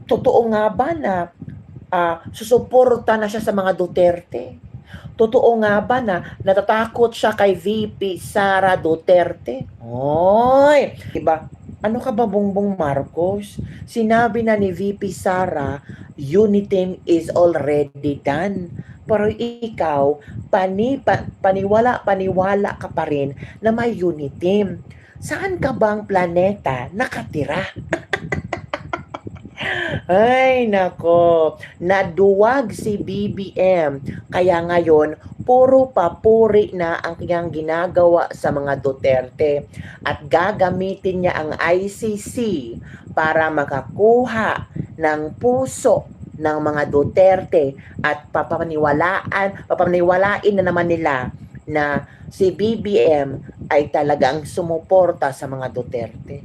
totoo nga ba na susuporta na siya sa mga Duterte? Totoo nga ba na natatakot siya kay VP Sara Duterte? Hoy! Diba? Ano ka ba, Bongbong Marcos? Sinabi na ni VP Sara, Uniteam is already done. Pero ikaw, paniwala ka pa rin na may Uniteam. Saan ka bang planeta nakatira? Ay, nako. Naduwag si BBM. Kaya ngayon, puro papuri na ang kanyang ginagawa sa mga Duterte. At gagamitin niya ang ICC para makakuha ng puso ng mga Duterte at papaniwalain na naman nila na si BBM ay talagang sumuporta sa mga Duterte.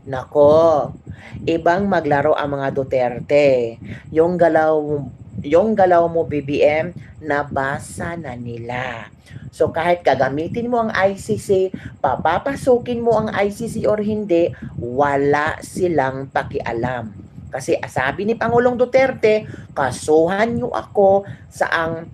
Nako, ibang maglaro ang mga Duterte. Yung galaw mo BBM, nabasa na nila. So kahit gagamitin mo ang ICC, papapasukin mo ang ICC or hindi, wala silang pakialam. Kasi sabi ni Pangulong Duterte, kasuhan niyo ako sa ang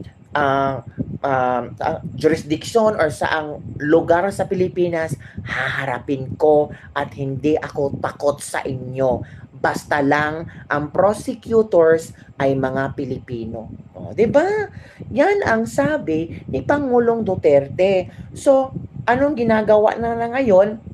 jurisdiction or saang lugar sa Pilipinas, haharapin ko at hindi ako takot sa inyo. Basta lang ang prosecutors ay mga Pilipino. O, 'di ba? Yan ang sabi ni Pangulong Duterte. So, anong ginagawa na ngayon?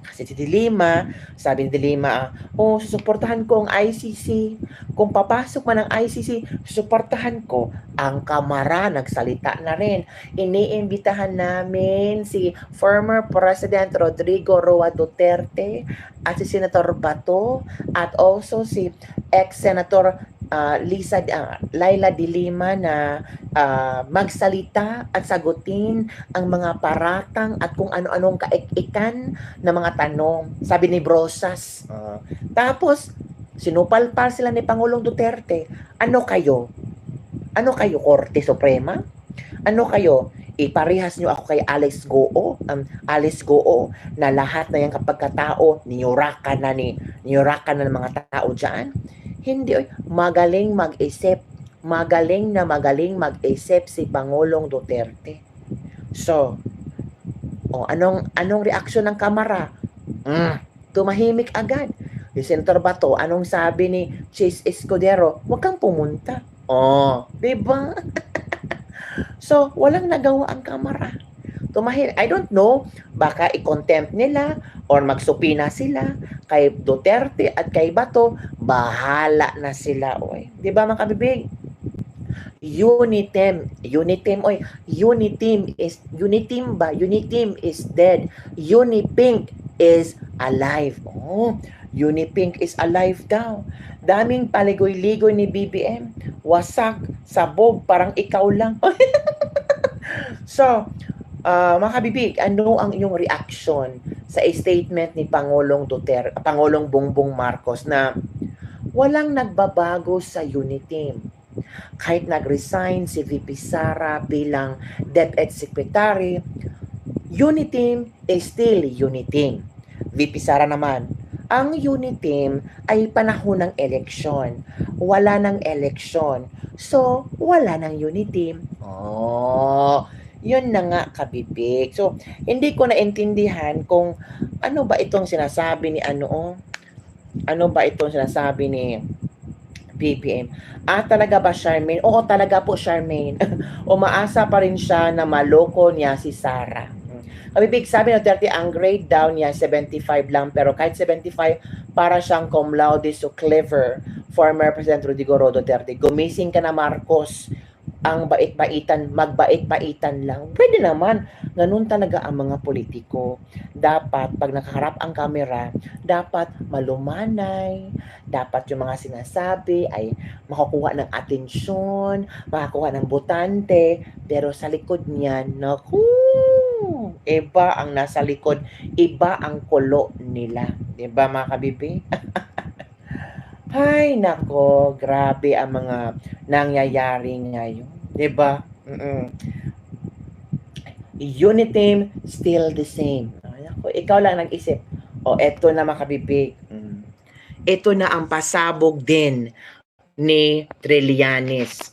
Kasi si Dilima, sabi ni Dilima, susuportahan ko ang ICC. Kung papasok man ang ICC, susuportahan ko. Ang Kamara, nagsalita na rin. Iniimbitahan namin si former President Rodrigo Roa Duterte at si Senator Bato at also si ex-Senator Laila de Lima na magsalita at sagutin ang mga paratang at kung ano-anong kaikikan na mga tanong. Sabi ni Brosas. Tapos, sinupalpal sila ni Pangulong Duterte. Ano kayo? Ano kayo, Korte Suprema? Ano kayo? Iparehas nyo ako kay Alice Goo na lahat na yung kapagkatao, niyurakan ng mga tao dyan. Hindi, magaling mag-isip. Magaling mag-isip si Pangulong Duterte. So, anong reaksyon ng Kamara? Tumahimik agad. Si Senator Bato, anong sabi ni Chase Escudero? Huwag kang pumunta. Diba? So, walang nagawa ang Kamara. I don't know, baka i-contempt nila or magsupina sila kay Duterte at kay Bato, bahala na sila. Di ba mga kabibig? Uniteam is dead. Unipink is alive. Unipink is alive daw. Daming paligoy-ligoy ni BBM. Wasak, sabog, parang ikaw lang. So, mga kabibig, ano ang iyong reaction sa statement ni Pangulong Bongbong Marcos na walang nagbabago sa Uniteam? Kahit nag-resign si VP Sara bilang DepEd Secretary, Uniteam is still Uniteam. VP Sara naman, ang Uniteam ay panahon ng eleksyon. Wala ng eleksyon. So, wala ng Uniteam. Yun na nga, kabibig. So, hindi ko naintindihan kung ano ba itong sinasabi ni BBM. Talaga ba, Charmaine? Oo, talaga po, Charmaine. Umaasa pa rin siya na maloko niya si Sara. Kabibig, sabi ng Duterte, ang grade down niya 75 lang, pero kahit 75, para siyang cum laude, so clever. Former President Rodrigo Roa Duterte. Gumising ka na, Marcos. Ang bait-baitan, magbait-baitan lang. Pwede naman. Ganun talaga ang mga politiko. Dapat, pag nakaharap ang kamera, dapat malumanay. Dapat yung mga sinasabi ay makakuha ng atensyon, makakuha ng botante. Pero sa likod niyan, naku, iba ang nasa likod, iba ang kulo nila. Diba mga kabibi? Ay, nako, grabe ang mga nangyayari ngayon. Diba? Uniteam, still the same. Ay, nako, ikaw lang nag-isip. Eto na mga kabibig. ito na ang pasabog din ni Trillanes.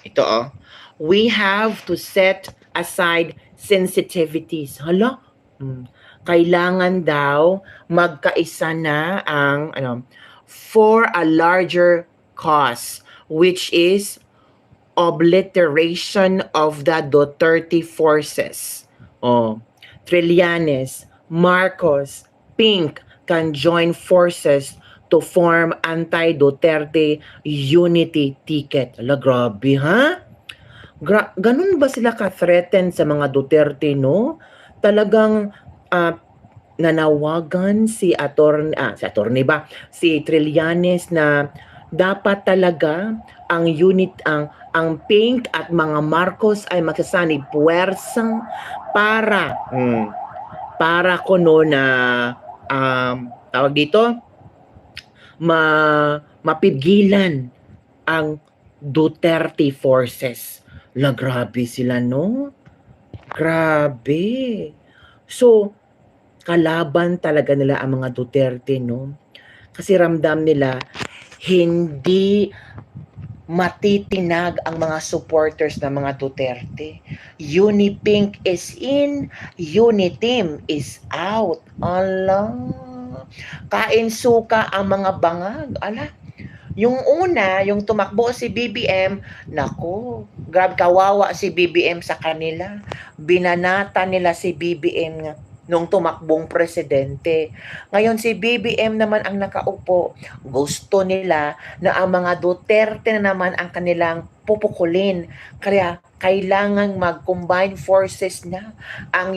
Ito we have to set aside sensitivities. Hala? Kailangan daw magkaisa na ang for a larger cause, which is obliteration of the Duterte forces. Trillanes, Marcos, Pink can join forces to form anti-Duterte unity ticket. Ala, grabe ha? Ganun ba sila ka-threaten sa mga Duterte, no? Talagang nanawagan si Trillanes na dapat talaga ang Pink at mga Marcos ay magsasanib puwersang para kuno na tawag dito mapigilan ang Duterte forces. La, grabe sila, no? Grabe. So, kalaban talaga nila ang mga Duterte, no? Kasi ramdam nila hindi matitinag ang mga supporters ng mga Duterte. Unipink is in, Uniteam is out. Ala, kain suka ang mga bangag. Ala, yung una, yung tumakbo si BBM, nako, grabe kawawa si BBM sa kanila. Binanata nila si BBM nung tumakbong presidente. Ngayon si BBM naman ang nakaupo. Gusto nila na ang mga Duterte na naman ang kanilang pupukulin. Kaya kailangan mag-combine forces na ang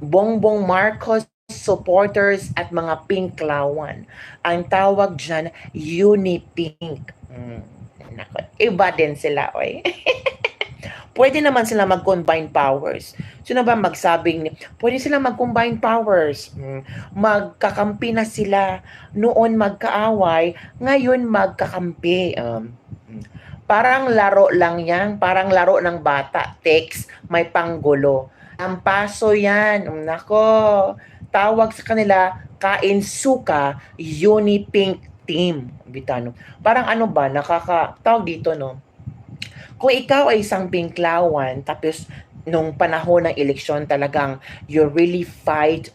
Bongbong Marcos supporters at mga Pinklawan. Ang tawag dyan, Unipink. Iba din sila, oy. Pwede naman sila mag-combine powers. Sino ba magsabing, pwede sila mag-combine powers. Magkakampi na sila. Noon magkaaway, ngayon magkakampi. Parang laro lang yan. Parang laro ng bata. Text, may panggulo. Ang paso yan. Nako, tawag sa kanila, kain suka, Unipink team. Bitano. Parang ano ba, tawag dito, no? Kung ikaw ay isang Pinklawan, tapos nung panahon ng eleksyon talagang you really fight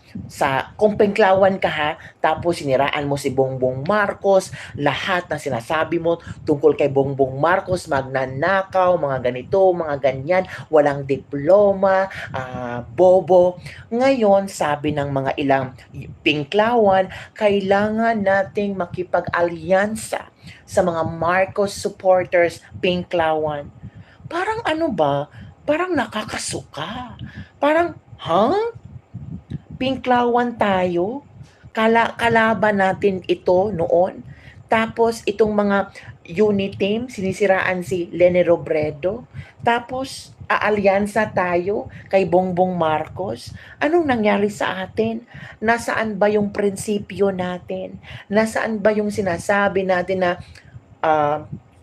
kung Pinklawan ka ha, tapos siniraan mo si Bongbong Marcos, lahat ng sinasabi mo tungkol kay Bongbong Marcos, magnanakaw, mga ganito, mga ganyan, walang diploma, bobo. Ngayon, sabi ng mga ilang Pinklawan, kailangan nating makipag-alyansa sa mga Marcos supporters, Pinklawan. Parang ano ba? Parang nakakasuka. Parang, Pinklawan tayo? Kalaban natin ito noon? Tapos, itong mga Uniteam, sinisiraan si Leni Robredo? Tapos, aalyansa tayo kay Bongbong Marcos? Anong nangyari sa atin? Nasaan ba yung prinsipyo natin? Nasaan ba yung sinasabi natin na,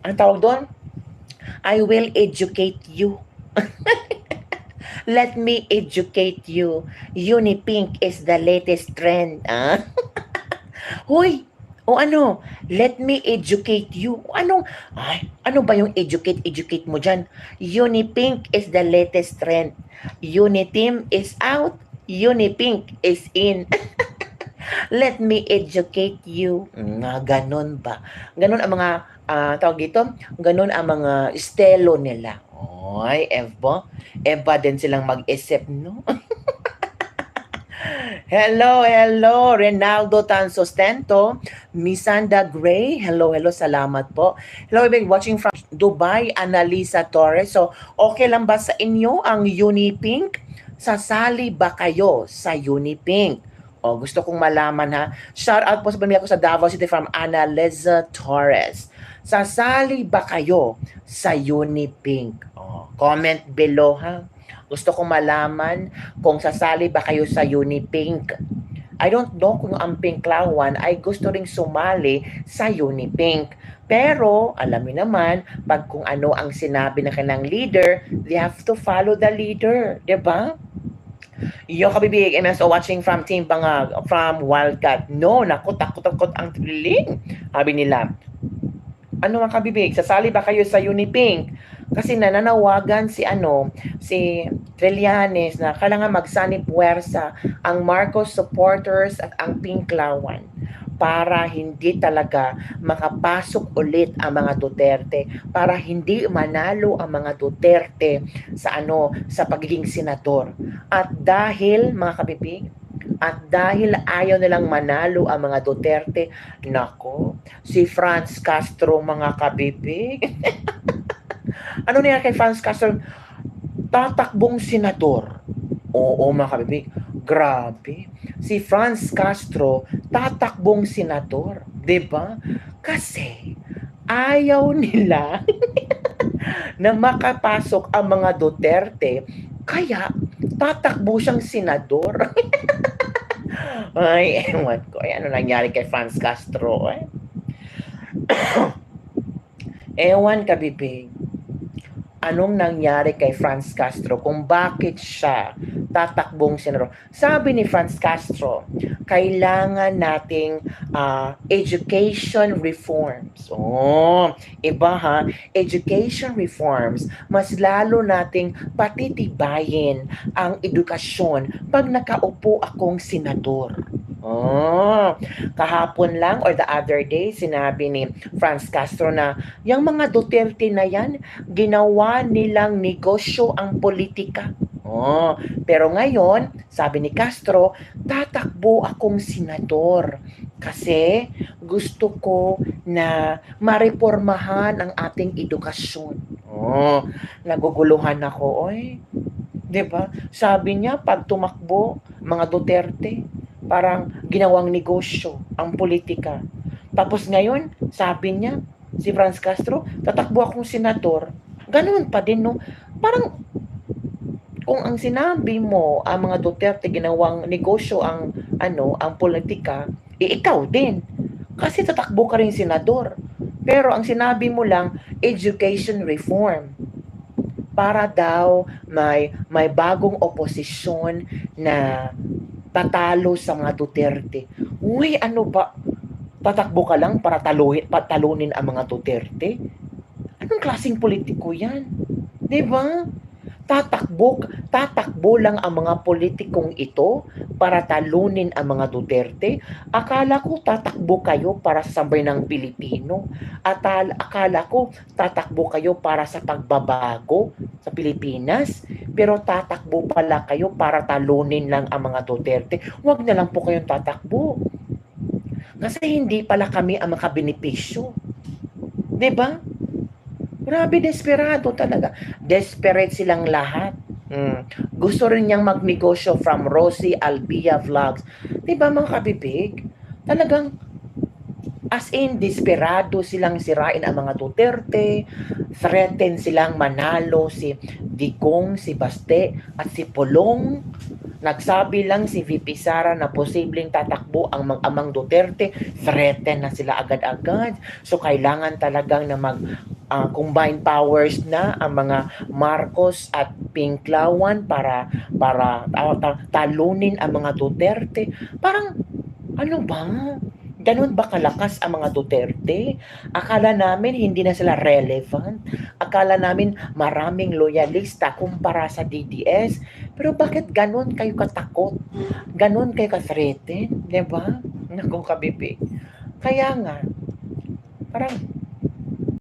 ang tawag doon? I will educate you. Let me educate you. Unipink is the latest trend. Hoy, ano? Let me educate you. Ano ba yung educate mo dyan? Unipink is the latest trend. Uniteam is out. Unipink is in. Let me educate you. Ganon ba? Ganon ang mga, tawag dito, ganon ang mga estelo nila. Oy, Eva din silang mag-isip, no? Hello, Renaldo Tan Sostento, Misanda Gray, hello, salamat po. Hello, everybody watching from Dubai, Annalisa Torres. So, okay lang ba sa inyo ang Unipink? Sasali ba kayo sa Unipink? Gusto kong malaman ha. Shout out po sa pamilya ko sa Davao City from Annalisa Torres. Sasali ba kayo sa Unipink? Comment below ha. Gusto kong malaman kung sasali ba kayo sa Unipink. I don't know kung ang Pinklawan ay gusto ring sumali sa Unipink. Pero, alam niyo naman, pag kung ano ang sinabi ng kanilang leader, they have to follow the leader. Diba? Yo kabibig, MS watching from Team Bangag, from Wildcat. No, naku, takot-takot ang triling. Sabi nila, ano mga kabibig, sasali ba kayo sa Unipink? Kasi nananawagan si Trillanes na kailangan magsanib puwersa ang Marcos supporters at ang Pinklawan para hindi talaga makapasok ulit ang mga Duterte, para hindi manalo ang mga Duterte sa pagiging senador. At dahil mga kabibig, at dahil ayaw nilang manalo ang mga Duterte, nako, si Franz Castro mga kabibig. Ano niya kay Franz Castro? Tatakbong senador. Oo mga kabibig, grabe. Si Franz Castro tatakbong senador, 'di ba? Kasi ayaw nila na makapasok ang mga Duterte, kaya tatakbo siyang senador. Ay, ewan ko. Ay, ano nangyari kay Franz Castro? Ewan ka, bibig. Anong nangyari kay Franz Castro kung bakit siya tatakbong senador? Sabi ni Franz Castro, kailangan nating education reforms. Oh, iba ha? Education reforms. Mas lalo nating patitibayin ang edukasyon pag nakaupo akong senador. Oh, kahapon lang or the other day, sinabi ni Franz Castro na yung mga Duterte na yan, ginawa nilang negosyo ang politika. Oh, pero ngayon, sabi ni Castro, tatakbo akong senador kasi gusto ko na marepormahan ang ating edukasyon. Oh, naguguluhan ako, oy. 'Di ba? Sabi niya pag tumakbo mga Duterte, parang ginawang negosyo ang politika. Tapos ngayon, sabi niya, si Franz Castro, tatakbo akong senador. Ganoon pa din, no? Parang, kung ang sinabi mo, ang mga Duterte ginawang negosyo ang politika, ikaw din. Kasi tatakbo ka rin senador. Pero ang sinabi mo lang, education reform. Para daw may bagong oposisyon na tatalo sa mga Duterte. Uy, ano ba? Tatakbo ka lang para talunin ang mga Duterte? Anong klaseng politiko yan? Diba? Tatakbo lang ang mga politikong ito para talunin ang mga Duterte. Akala ko tatakbo kayo para sa sabay ng Pilipino. At akala ko tatakbo kayo para sa pagbabago sa Pilipinas. Pero tatakbo pala kayo para talunin lang ang mga Duterte. Huwag na lang po kayong tatakbo. Kasi hindi pala kami ang makabenepisyo. Diba? Grabe, desperado talaga. Desperate silang lahat. Gusto rin niyang magnegosyo from Rosie Albia Vlogs. Diba mga kabibig? Talagang as in, desperado silang sirain ang mga Duterte. Threaten silang manalo si Digong, si Baste, at si Pulong. Nagsabi lang si VP Sara na posibleng tatakbo ang mag-amang Duterte. Threaten na sila agad-agad. So, kailangan talagang na combined powers na ang mga Marcos at Pinklawan para talunin ang mga Duterte. Parang, ano ba? Ganun ba kalakas ang mga Duterte? Akala namin hindi na sila relevant. Akala namin maraming loyalista kumpara sa DDS. Pero bakit ganun kayo katakot? Ganun kayo ka-threaten? Diba? Naku, kabibig. Kaya nga, parang